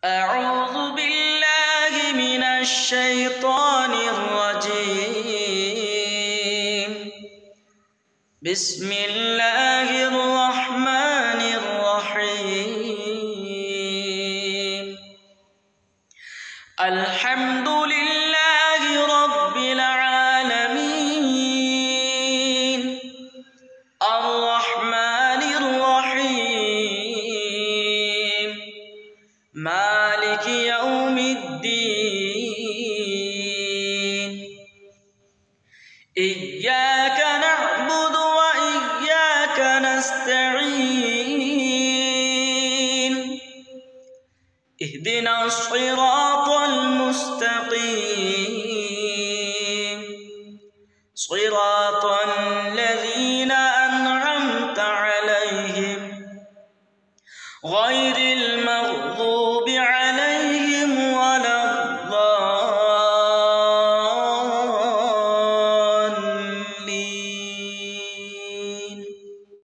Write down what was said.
أعوذ بالله من الشيطان الرجيم. بسم الله الرحمن الرحيم. الحمد لله رب العالمين الرحمن الرحيم مالك يوم الدين. إياك نعبد وإياك نستعين. اهدنا الصراط المستقيم صراط الذين أنعمت عليهم غير المغضوب عليهم ولا الضالين.